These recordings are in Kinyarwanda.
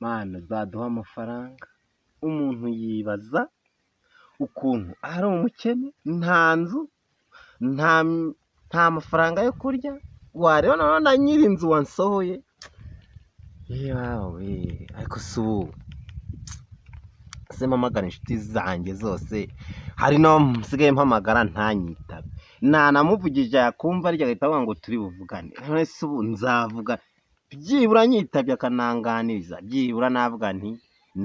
Mana zaduha amafaranga. Umuntu yibaza ukuntu ari umukene, nta nzu, nta mafaranga yo kurya, wareba noneho na nyir'inzu wansohoye. Yawe ariko si ubu se mpamagara inshuti zanjye zose, hari no nsigaye mpamagara ntanyitabe, nanamuvugije yakumva arya agahita avuga ngo turi buvugane. None se ubu nzavuga byibura nyitabye akananganiza, byibura navuga nti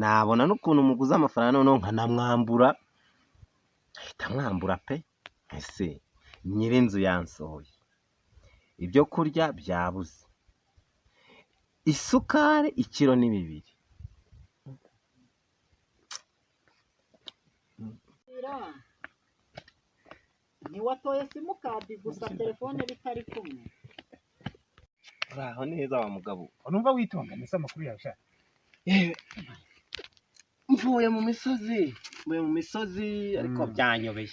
nabona n'ukuntu muguze amafaranga noneho nkanamwambura, ahita mwambura pe. Ese nyir'inzu yansohoye, ibyo kurya byabuze, isukari ikiro ni 2. Ntiwatoye simukadi gusa telefone bitari kumwe. Uraho neza wa mugabo? Numva witonga nese amakuru yawe sha. Mvuye mu misozi ariko byanyobeye.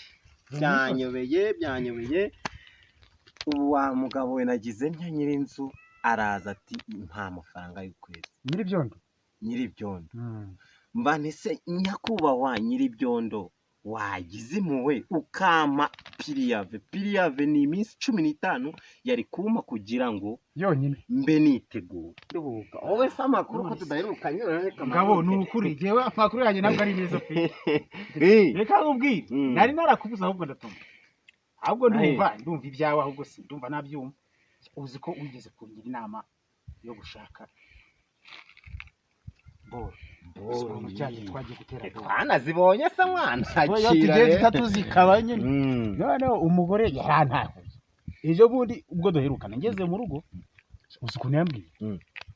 Ubu wa mugabo we nagize ntya nyir'inzu araza ati nta mafaranga y'ukwezi. Nyir'ibyondo. Mba ntese nyakubahwa nyir'ibyondo, wagize impuhwe ukampa piriyave ni iminsi 15 yari kuma kugira ngo yonyine mbe nitegura. Wowe se amakuru ko tudaherukanye reka ngabo nukuri jewe amakuru yanjye nabwo ari neza pe. Reka nkubwire nari narakubuza ahubwo ndatumva, ahubwo ndumva ibyawe, ahubwo si ndumva nabyumva. Uzi ko wigeze kungira inama yo gushaka boro cyane twagiye gutera twanazibonye se mwana tugiye zikaba nyine. Noneho umugore yarantahuye ejo bundi ubwo duherukana ngeze mu rugo, uzi ukuntu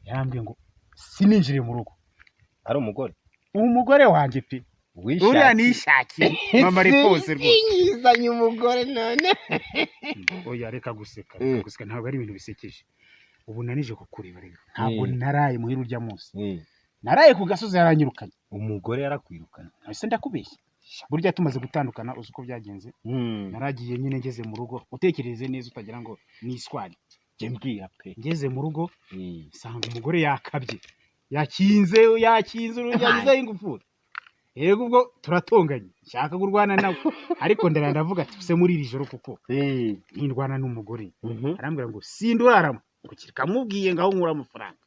yambwiye ngo sininjire mu rugo. Ari umugore wanjye pe, uriya nishakiye mama ripose rwose yizanye umugore none. Oya reka guseka ntabwo ari ibintu bisekeje. Ubu nanije kukureba rero, ntabwo naraye muhira urya munsi, naraye ku gasozi yaranyirukanye. Umugore yarakwirukana? Ese ndakubeshya, burya tumaze gutandukana uzi uko byagenze. Naragiye nyine ngeze mu rugo, utekereze neza utagira ngo ni iswari. Mbwira pe. Ngeze mu rugo sanga umugore yakabye, yakinze yagize ingufuri. Yego ubwo turatonganye, nshaka kurwana nawe ariko ndavuga ati se muri iri joro kuko ntindwana n'umugore. Arambwira ngo sinduraramo kukirika mubwiye ngaho nkura amafaranga.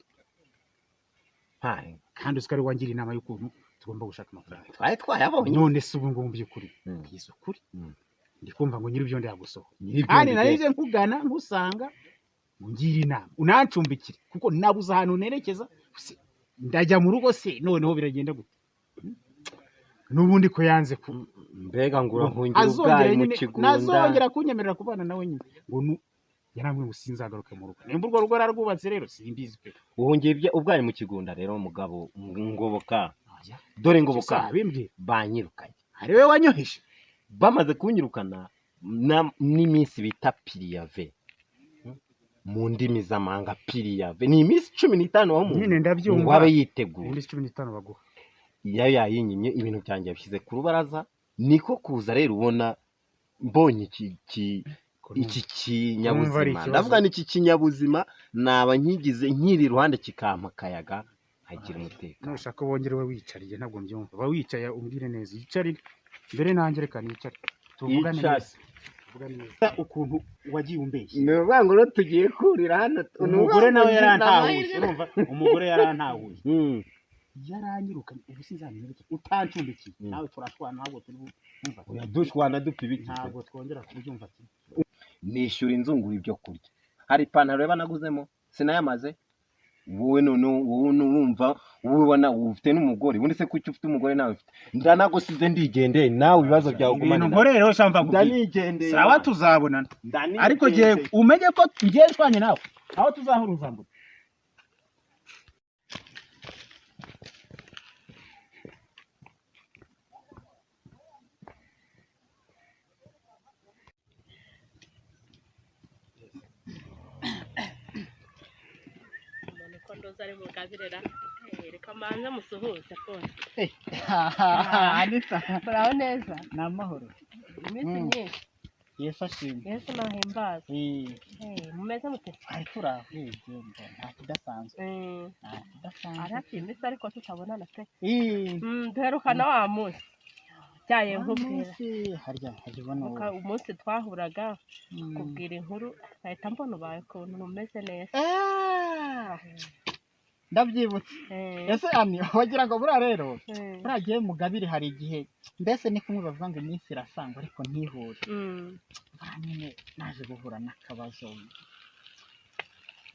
Kandi usikari wangira inama y'ukuntu tugomba gushaka amafaranga. Twayabonye. None se ubu ngo by'ukuri byiza ukuri ndikumva ngo nyir'ibyondo yagusoho. Kandi narije nkugana nkusanga ngira inama unancumbikire kuko nabuze ahantu nerekeza, ndajya mu rugo se noneho biragenda gute? Nubundi ko yanze ku mbega ngura nkungira ubwayi mu kigunda, nazongera kunyemerera kubana nawe nyine ngo yarambwiye ngo sinzagaruke mu rugo. Nimba urwo rugo rarwubatse rero simbizi pe. Uhungiye ubwayi mu kigunda rero mugabo ngoboka. Dore ngoboka banyirukanye. Ari we wanyoheje. Bamaze kunyirukana n'iminsi bita piriyave mu ndimi z'amanga. Piriyave ni iminsi 15 aho umuntu nyine ndabyumva wabe yitegura. Iminsi 15 baguha yayinyimye ibintu byanjye bishyize ku rubaraza, niko kuza rero ubona mbonye iki kinyabuzima. Ndavuga ni iki kinyabuzima naba nkigize nkiri iruhande kikampa akayaga nkagira umutekano. Nushaka wongere we wicariye ntabwo mbyumva. Ba wicaye umbwire neza yicari mbere nanjye reka nicare tuvugane neza. Ukuntu wagiye umbeshye ni uvuga ngo tugiye kurira hano. Umugore nawe yarantahuye, urumva umugore yarantahuye yaranyirukanye. Ubu sinzamenyereke utancumbikiye nawe turashwana ntabwo turi bumva. Dushwana dupfa ibiki? Ntabwo twongera kubyumva. Nishyura inzungura ibyo kurya. Hari ipantaro reba naguzemo sinayamaze. Wowe none urumva ubona ufite n'umugore, ubundi se kuki ufite umugore nawe ufite? Ndanagusize ndigendeye nawe ibibazo byawe ugumana. Ngore rero shamva ndanigendeye. Sawa tuzabonana ariko giye umenye ko ngiye shwanye nawe aho tuzahuruza mbuto. Ari mu gazirera reka manze musuhuze kone. Anita, bravo neza. Namahoro. Iminsi myinshi. Yesu ashimwe. Yesu nahimbaza. Mumeze mute? Twari turahuye nta kidasanzwe. Nta kidasanzwe. Araciye iminsi ariko tutabonana pe. Duherukana wa munsi. Cyaye nkubwira. Harya ubona umunsi twahuraga kubwira inkuru ahita mbona ubaye ukuntu umeze neza. Ndabyibutse. Ese ani wagira ngo buriya rero buragiye mugabire hari igihe mbese ni kumwe bavuga ngo iminsi irasangwa ariko ntihure. Nyine naje guhura n'akabazo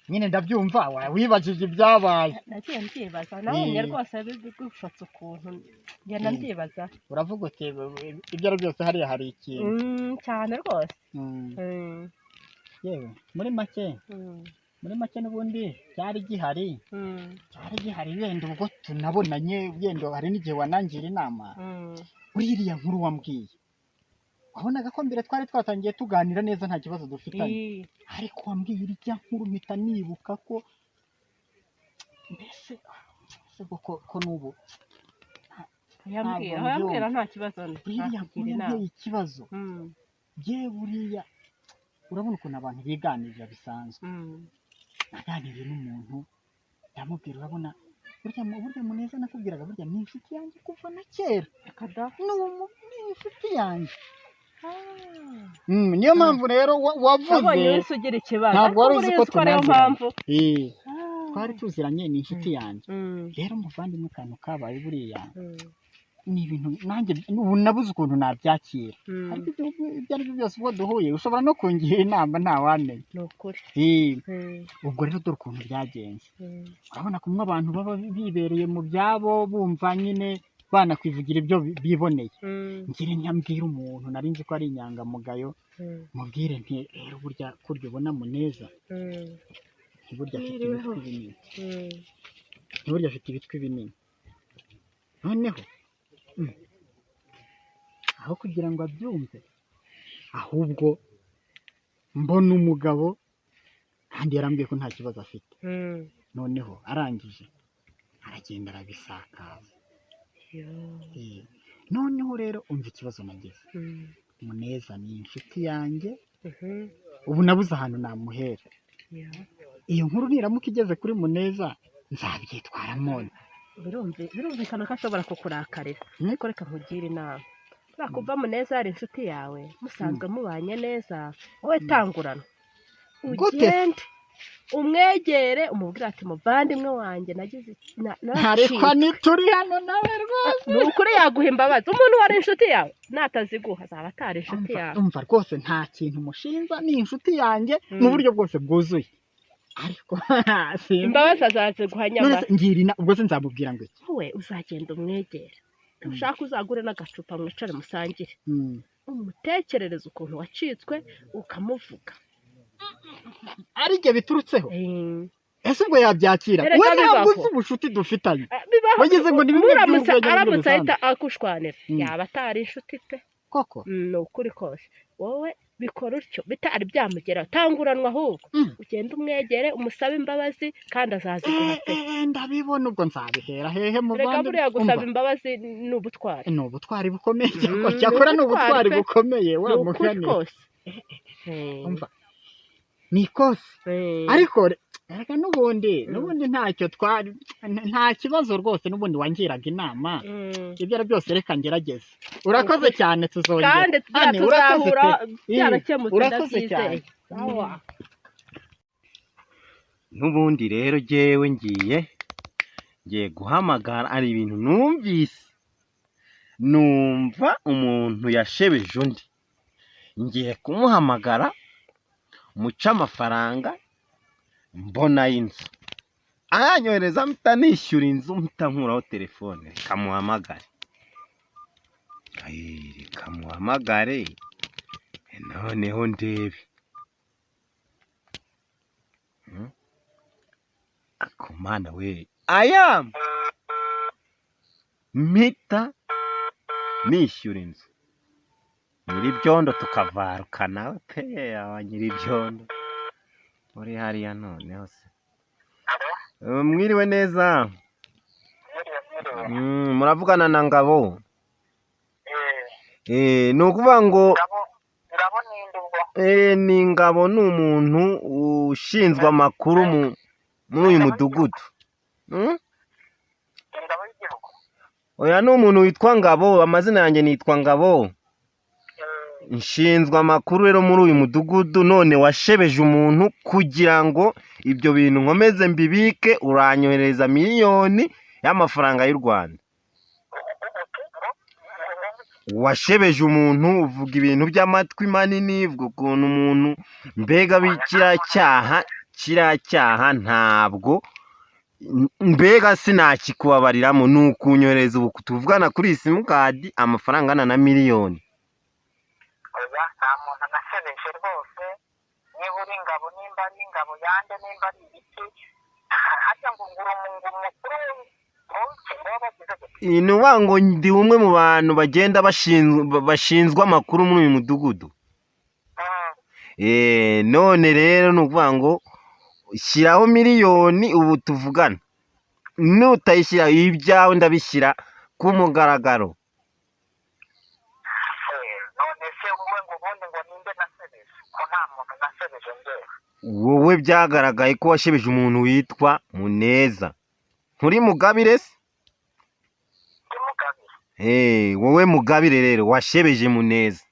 nyine ndabyumva wibajije ibyabaye. Nagiye mbyibaza nawe rwose bigufasha ukuntu ngenda mbyibaza. Uravuga uti ibyo ari byose hariya hari ikintu cyane rwose. Yewe muri make n'ubundi cyari gihari wenda ubwo tunabonanye wenda hari n'igihe wanangira inama uriya nkuru wambwiye wabonaga ko mbere twari twatangiye tuganira neza nta kibazo dufitanye ariko wambwiye irya nkuru mpita nibuka ko mbese ko n'ubu yambwira nta kibazo uriya nkuru yanteye ikibazo yewe buriya urabona ukuntu abantu biganirira bisanzwe naganiriye n'umuntu yamubwira urabona burya Muneza nakubwiraga burya ni inshuti yanjye kuva na kera ni inshuti yanjye. Niyo mpamvu rero wavuze ntabwo wari uzi ko tunaziranye. Twari tuziranye ni inshuti yanjye rero umuvandimwe akantu kabaye buriya ni ibintu nanjye ubu nabuze ukuntu nabyakira ariko ibyo ari byo byose ubwo duhuye ushobora no kungira inama ntawamenya. Ni ukuri. Ubwo rero dore ukuntu byagenze urabona kumwe abantu baba bibereye mu byabo bumva nyine banakwivugira ibyo biboneye. Ngire nyambwira umuntu nari nzi ko ari inyangamugayo mubwire nti rero burya kurya ubona Muneza ntiburya afite ibitwi binini ntiburya afite ibitwi binini noneho aho kugira ngo abyumve ahubwo mbona umugabo kandi yarambwiye ko nta kibazo afite noneho arangije aragenda arabisakaza. Noneho rero umva ikibazo nagize Muneza ni inshuti yanjye ubu nabuze ahantu namuhera. Iyo nkuru niramuka igeze kuri Muneza nzabyitwaramo. Birumvikana ko ashobora kukurakarira ariko reka nkugire inama kuva Muneza yari inshuti yawe musanzwe mubanye neza wowe tangurana ugende umwegere umubwira ati muvandimwe wanjye nagize ariko nituri hano nawe rwose ni ukuri yaguha imbabazi. Umuntu wari inshuti yawe nataziguha azaba atari inshuti yawe. Umva rwose nta kintu mushinja ni inshuti yanjye mu buryo bwose bwuzuye ariko imbabazi azaziguha nyamara ubwo se nzamubwira ngo iki wowe uzagenda umwegere ushaka uzagure n'agacupa mwicare musangire umutekerereze ukuntu wacitswe ukamuvuga ari byo biturutseho. Ese ubwo yabyakira we ntabwo uzi ubucuti dufitanye wagize ngo ni bimwe by'urwenya aramutse ahita akushwanira yaba atari inshuti pe koko. Ni ukuri kose wowe bikora utyo bitari byamugeraho tanguranwa ahubwo ugenda umwegere umusabe imbabazi kandi azaziguha pe. Ndabibona ubwo nzabihera hehe muvandimwe. Reka buriya gusaba imbabazi ni ubutwari. Ni ubutwari bukomeye cyakora ni ubutwari bukomeye wa mugani umva ni kose ariko reka n'ubundi ntacyo twari nta kibazo rwose n'ubundi wangiraga inama ibyo ari byose reka ngerageze. Urakoze cyane tuzongera kandi tuzahura byarakemutse ndabyizeye. N'ubundi rero jyewe ngiye guhamagara ari ibintu numva umuntu yashebeje undi ngiye kumuhamagara muca amafaranga mbona y'inzu ayanyohereza mpita nishyura inzu mpita nkuraho telefone reka muhamagare noneho ndebe akomana we mpita nishyura inzu nyiribyondo tukavarukana pe nyiribyondo uri hariya noneho se mwiriwe neza muravugana na Ngabo ni ukuvuga ngo Ngabo ninde ni Ngabo, ni umuntu ushinzwe amakuru muri uyu mudugudu. ingabo y'igihugu. Oya, ni umuntu witwa Ngabo, amazina yanjye nitwa Ngabo. Nshinzwe amakuru rero muri uyu mudugudu, none washebeje umuntu kugira ngo ibyo bintu nkomeze mbibike, uranyohereza miliyoni y'amafaranga y'u Rwanda. Washebeje umuntu, uvuga ibintu by'amatwi manini, uvuga ukuntu umuntu mbega kiriya cyaha ntabwo mbega sinakikubabariramo, ni ukunyohereza ubu tuvugana kuri iyi simukadi amafaranga angana na miliyoni. Oya, nta muntu nashebeje rwose. Niba uri ingabo, nimba ari ingabo yande, nimba ari ibiki, harya ngo ngura umukuru ni ukuvuga ngo ndi umwe mu bantu bagenda bashinzwe amakuru muri uyu mudugudu. None rero ni ukuvuga ngo shyiraho miliyoni ubu tuvugana, nutayishyira ibyawe ndabishyira ku mugaragaro. none se wowe ngo ubundi ngo ninde nasebeje? Ko nta muntu nasebeje njyewe. Wowe byagaragaye ko washebeje umuntu witwa Muneza. Nturi Mugabire se? Ndi Mugabire. Wowe Mugabire rero washebeje Muneza.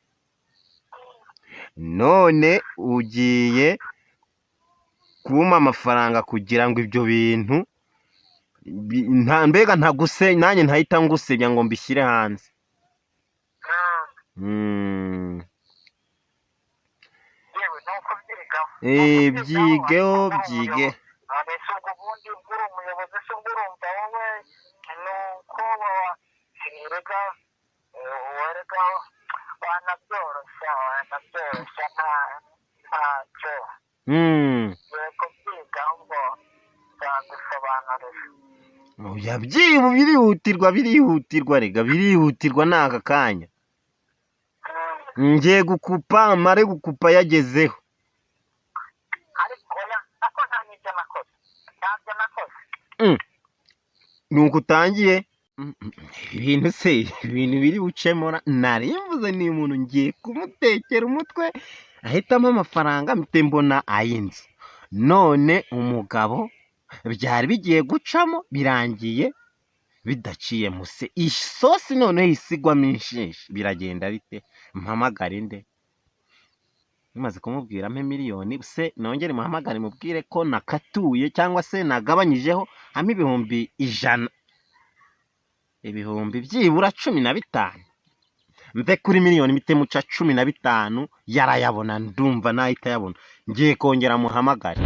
None ugiye kumpa amafaranga kugira ngo ibyo bintu mbega nanjye ntahita ngusebya ngo mbishyire hanze. yewe nuko byigaho. Byigeho byige. none se ubwo ubundi uri umuyobozi, se ubwo urumva wowe nuko werega wanabyoroshya ntacyo. yego byigaho ngo nzagusobanurira. birihutirwa rega, birihutirwa ni aka kanya. Ngiye gukupa, mare gukupa yagezeho. ariko oya, nako nta n'ibyo nakoze, ntabyo nakoze. Nuko utangiye ibintu biri bucemura, nari mvuze ni umuntu ngiye kumutekera umutwe ahitamo amafaranga mpite mbona ay'inzu. None umugabo byari bigiye gucamo birangiye bidaciye muse, isosi noneho isigwamo inshishi. Biragenda bite? Mpamagare nde? Bimaze kumubwira ampe miliyoni se nongere muhamagare mubwire ko nakatuye cyangwa se nagabanyijeho hamwe ibihumbi 100, ibihumbi byibura 15. Mve kuri miliyoni mite muca 15 yarayabona, ndumva nahita yabona. Ngiye kongera muhamagare.